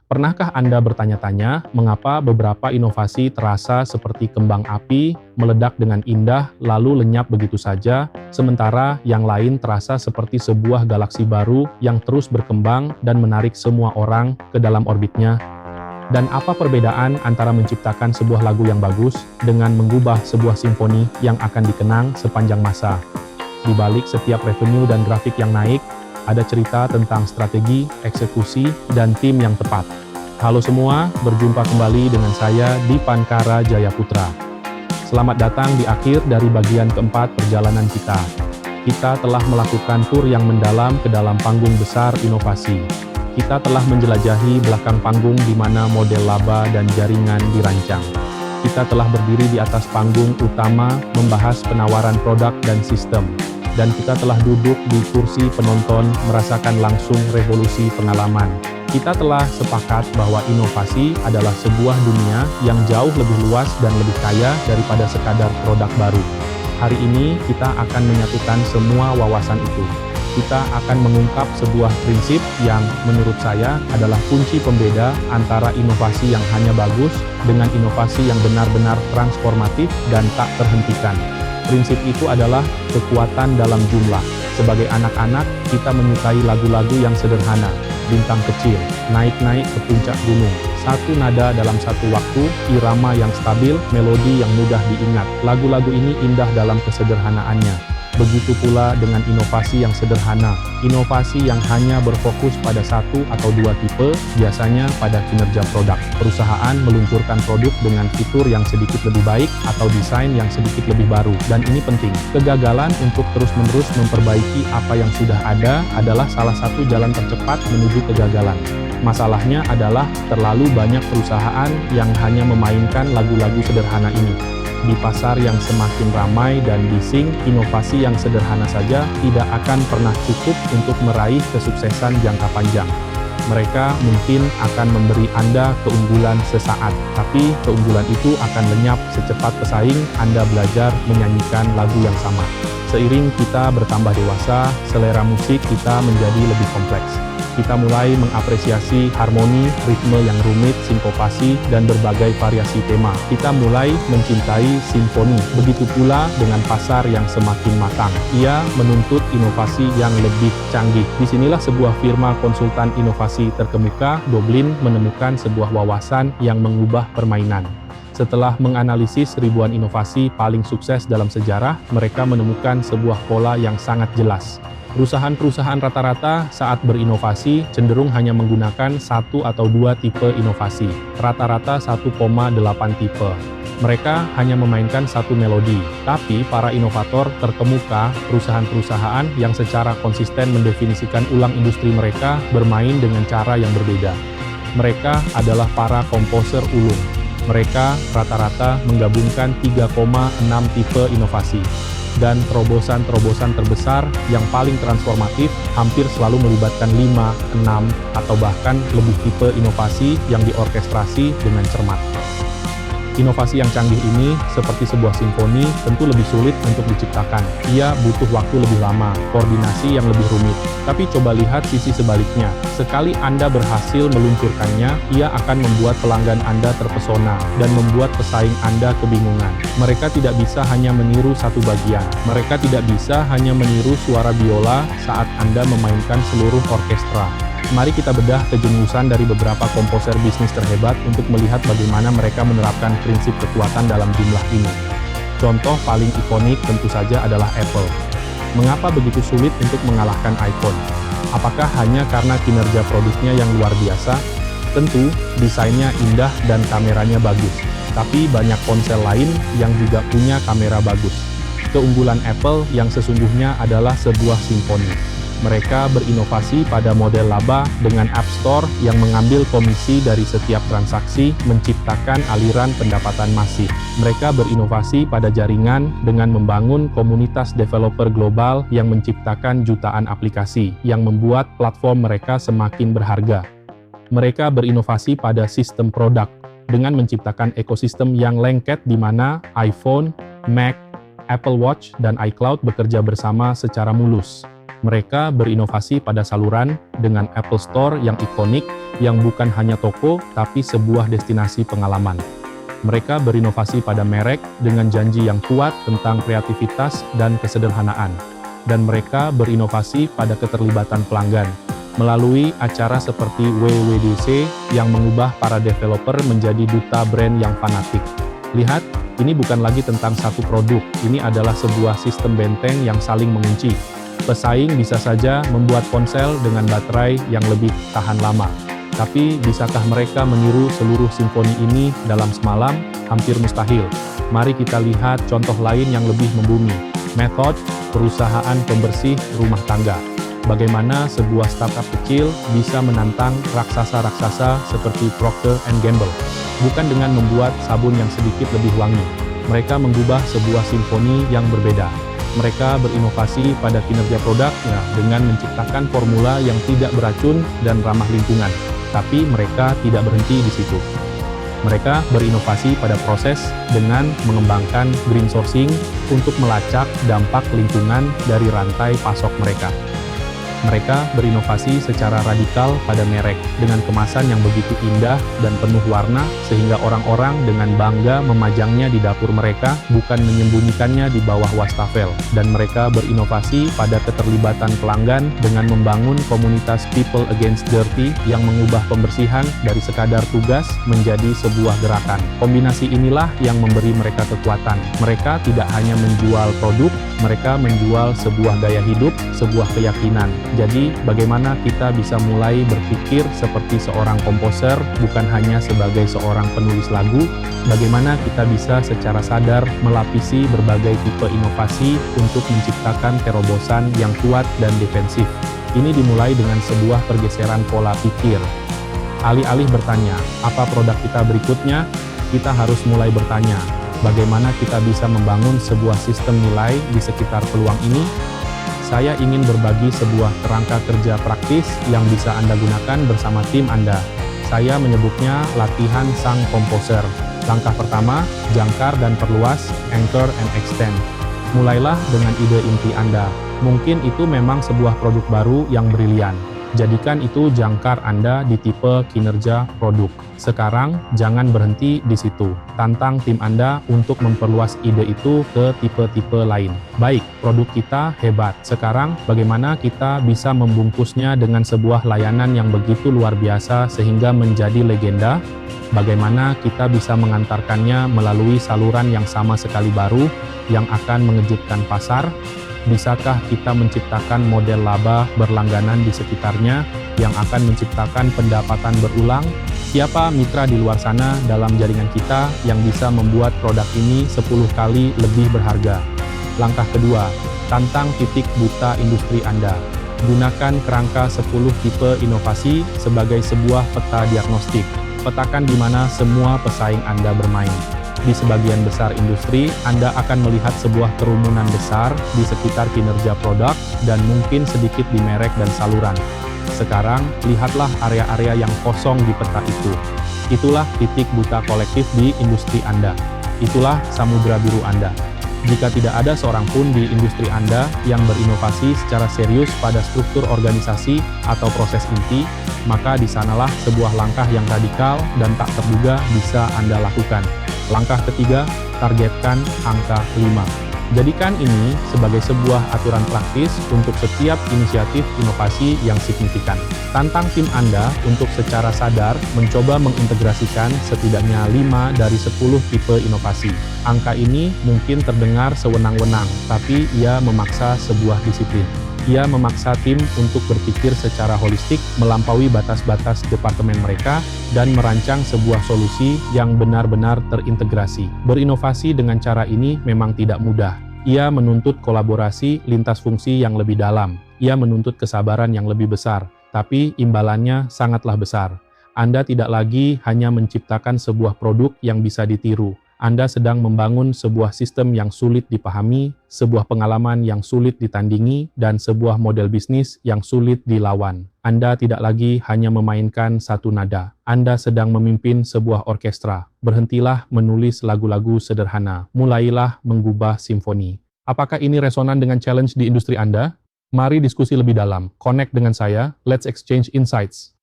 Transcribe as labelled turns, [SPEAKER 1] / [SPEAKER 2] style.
[SPEAKER 1] Pernahkah Anda bertanya-tanya mengapa beberapa inovasi terasa seperti kembang api, meledak dengan indah, lalu lenyap begitu saja, sementara yang lain terasa seperti sebuah galaksi baru yang terus berkembang dan menarik semua orang ke dalam orbitnya? Dan apa perbedaan antara menciptakan sebuah lagu yang bagus dengan mengubah sebuah simfoni yang akan dikenang sepanjang masa? Di balik setiap revenue dan grafik yang naik, ada cerita tentang strategi, eksekusi, dan tim yang tepat. Halo semua, berjumpa kembali dengan saya di Pankara Jayaputra. Selamat datang di akhir dari bagian keempat perjalanan kita. Kita telah melakukan tur yang mendalam ke dalam panggung besar inovasi. Kita telah menjelajahi belakang panggung di mana model laba dan jaringan dirancang. Kita telah berdiri di atas panggung utama membahas penawaran produk dan sistem. Dan kita telah duduk di kursi penonton merasakan langsung revolusi pengalaman. Kita telah sepakat bahwa inovasi adalah sebuah dunia yang jauh lebih luas dan lebih kaya daripada sekadar produk baru. Hari ini kita akan menyatukan semua wawasan itu. Kita akan mengungkap sebuah prinsip yang menurut saya adalah kunci pembeda antara inovasi yang hanya bagus dengan inovasi yang benar-benar transformatif dan tak terhentikan. Prinsip itu adalah kekuatan dalam jumlah. Sebagai anak-anak, kita menyukai lagu-lagu yang sederhana, bintang kecil, naik-naik ke puncak gunung. Satu nada dalam satu waktu, irama yang stabil, melodi yang mudah diingat. Lagu-lagu ini indah dalam kesederhanaannya. Begitu pula dengan inovasi yang sederhana. Inovasi yang hanya berfokus pada satu atau dua tipe, biasanya pada kinerja produk. Perusahaan meluncurkan produk dengan fitur yang sedikit lebih baik atau desain yang sedikit lebih baru. Dan ini penting. Kegagalan untuk terus-menerus memperbaiki apa yang sudah ada adalah salah satu jalan tercepat menuju kegagalan. Masalahnya adalah terlalu banyak perusahaan yang hanya memainkan lagu-lagu sederhana ini. Di pasar yang semakin ramai dan bising, inovasi yang sederhana saja tidak akan pernah cukup untuk meraih kesuksesan jangka panjang. Mereka mungkin akan memberi Anda keunggulan sesaat, tapi keunggulan itu akan lenyap secepat pesaing Anda belajar menyanyikan lagu yang sama. Seiring kita bertambah dewasa, selera musik kita menjadi lebih kompleks. Kita mulai mengapresiasi harmoni, ritme yang rumit, sinkopasi, dan berbagai variasi tema. Kita mulai mencintai simfoni. Begitu pula dengan pasar yang semakin matang. Ia menuntut inovasi yang lebih canggih. Disinilah sebuah firma konsultan inovasi terkemuka, Doblin, menemukan sebuah wawasan yang mengubah permainan. Setelah menganalisis ribuan inovasi paling sukses dalam sejarah, mereka menemukan sebuah pola yang sangat jelas. Perusahaan-perusahaan rata-rata saat berinovasi cenderung hanya menggunakan satu atau dua tipe inovasi, rata-rata 1,8 tipe. Mereka hanya memainkan satu melodi, tapi para inovator terkemuka, perusahaan-perusahaan yang secara konsisten mendefinisikan ulang industri mereka bermain dengan cara yang berbeda. Mereka adalah para komposer ulung. Mereka rata-rata menggabungkan 3,6 tipe inovasi. Dan terobosan-terobosan terbesar yang paling transformatif hampir selalu melibatkan 5, 6, atau bahkan lebih tipe inovasi yang diorkestrasi dengan cermat. Inovasi yang canggih ini, seperti sebuah simfoni, tentu lebih sulit untuk diciptakan. Ia butuh waktu lebih lama, koordinasi yang lebih rumit. Tapi coba lihat sisi sebaliknya. Sekali Anda berhasil meluncurkannya, ia akan membuat pelanggan Anda terpesona dan membuat pesaing Anda kebingungan. Mereka tidak bisa hanya meniru satu bagian. Mereka tidak bisa hanya meniru suara biola saat Anda memainkan seluruh orkestra. Mari kita bedah kejeniusan dari beberapa komposer bisnis terhebat untuk melihat bagaimana mereka menerapkan prinsip kekuatan dalam jumlah ini. Contoh paling ikonik tentu saja adalah Apple. Mengapa begitu sulit untuk mengalahkan iPhone? Apakah hanya karena kinerja produknya yang luar biasa? Tentu, desainnya indah dan kameranya bagus. Tapi banyak ponsel lain yang juga punya kamera bagus. Keunggulan Apple yang sesungguhnya adalah sebuah simfoni. Mereka berinovasi pada model laba dengan App Store yang mengambil komisi dari setiap transaksi, menciptakan aliran pendapatan masif. Mereka berinovasi pada jaringan dengan membangun komunitas developer global yang menciptakan jutaan aplikasi, yang membuat platform mereka semakin berharga. Mereka berinovasi pada sistem produk dengan menciptakan ekosistem yang lengket di mana iPhone, Mac, Apple Watch, dan iCloud bekerja bersama secara mulus. Mereka berinovasi pada saluran dengan Apple Store yang ikonik, yang bukan hanya toko, tapi sebuah destinasi pengalaman. Mereka berinovasi pada merek dengan janji yang kuat tentang kreativitas dan kesederhanaan. Dan mereka berinovasi pada keterlibatan pelanggan, melalui acara seperti WWDC yang mengubah para developer menjadi duta brand yang fanatik. Lihat, ini bukan lagi tentang satu produk, ini adalah sebuah sistem benteng yang saling mengunci. Pesaing bisa saja membuat ponsel dengan baterai yang lebih tahan lama. Tapi bisakah mereka meniru seluruh simfoni ini dalam semalam? Hampir mustahil. Mari kita lihat contoh lain yang lebih membumi. Method, perusahaan pembersih rumah tangga. Bagaimana sebuah startup kecil bisa menantang raksasa-raksasa seperti Procter & Gamble. Bukan dengan membuat sabun yang sedikit lebih wangi. Mereka mengubah sebuah simfoni yang berbeda. Mereka berinovasi pada kinerja produknya dengan menciptakan formula yang tidak beracun dan ramah lingkungan. Tapi mereka tidak berhenti di situ. Mereka berinovasi pada proses dengan mengembangkan green sourcing untuk melacak dampak lingkungan dari rantai pasok mereka. Mereka berinovasi secara radikal pada merek, dengan kemasan yang begitu indah dan penuh warna, sehingga orang-orang dengan bangga memajangnya di dapur mereka, bukan menyembunyikannya di bawah wastafel. Dan mereka berinovasi pada keterlibatan pelanggan dengan membangun komunitas People Against Dirty yang mengubah pembersihan dari sekadar tugas menjadi sebuah gerakan. Kombinasi inilah yang memberi mereka kekuatan. Mereka tidak hanya menjual produk, mereka menjual sebuah gaya hidup, sebuah keyakinan. Jadi, bagaimana kita bisa mulai berpikir seperti seorang komposer, bukan hanya sebagai seorang penulis lagu? Bagaimana kita bisa secara sadar melapisi berbagai tipe inovasi untuk menciptakan terobosan yang kuat dan defensif? Ini dimulai dengan sebuah pergeseran pola pikir. Alih-alih bertanya, apa produk kita berikutnya? Kita harus mulai bertanya, bagaimana kita bisa membangun sebuah sistem nilai di sekitar peluang ini? Saya ingin berbagi sebuah kerangka kerja praktis yang bisa Anda gunakan bersama tim Anda. Saya menyebutnya latihan sang komposer. Langkah pertama, jangkar dan perluas, anchor and extend. Mulailah dengan ide inti Anda. Mungkin itu memang sebuah produk baru yang brilian. Jadikan itu jangkar Anda di tipe kinerja produk. Sekarang, jangan berhenti di situ. Tantang tim Anda untuk memperluas ide itu ke tipe-tipe lain. Baik, produk kita hebat. Sekarang, bagaimana kita bisa membungkusnya dengan sebuah layanan yang begitu luar biasa sehingga menjadi legenda? Bagaimana kita bisa mengantarkannya melalui saluran yang sama sekali baru, yang akan mengejutkan pasar? Bisakah kita menciptakan model laba berlangganan di sekitarnya yang akan menciptakan pendapatan berulang? Siapa mitra di luar sana dalam jaringan kita yang bisa membuat produk ini 10 kali lebih berharga? Langkah kedua, tantang titik buta industri Anda. Gunakan kerangka 10 tipe inovasi sebagai sebuah peta diagnostik. Petakan di mana semua pesaing Anda bermain. Di sebagian besar industri, Anda akan melihat sebuah kerumunan besar di sekitar kinerja produk dan mungkin sedikit di merek dan saluran. Sekarang, lihatlah area-area yang kosong di peta itu. Itulah titik buta kolektif di industri Anda. Itulah samudra biru Anda. Jika tidak ada seorang pun di industri Anda yang berinovasi secara serius pada struktur organisasi atau proses inti, maka di sanalah sebuah langkah yang radikal dan tak terduga bisa Anda lakukan. Langkah ketiga, targetkan angka 5. Jadikan ini sebagai sebuah aturan praktis untuk setiap inisiatif inovasi yang signifikan. Tantang tim Anda untuk secara sadar mencoba mengintegrasikan setidaknya 5 dari 10 tipe inovasi. Angka ini mungkin terdengar sewenang-wenang, tapi ia memaksa sebuah disiplin. Ia memaksa tim untuk berpikir secara holistik, melampaui batas-batas departemen mereka, dan merancang sebuah solusi yang benar-benar terintegrasi. Berinovasi dengan cara ini memang tidak mudah. Ia menuntut kolaborasi lintas fungsi yang lebih dalam. Ia menuntut kesabaran yang lebih besar, tapi imbalannya sangatlah besar. Anda tidak lagi hanya menciptakan sebuah produk yang bisa ditiru. Anda sedang membangun sebuah sistem yang sulit dipahami, sebuah pengalaman yang sulit ditandingi, dan sebuah model bisnis yang sulit dilawan. Anda tidak lagi hanya memainkan satu nada. Anda sedang memimpin sebuah orkestra. Berhentilah menulis lagu-lagu sederhana. Mulailah menggubah simfoni. Apakah ini resonan dengan challenge di industri Anda? Mari diskusi lebih dalam. Connect dengan saya. Let's exchange insights.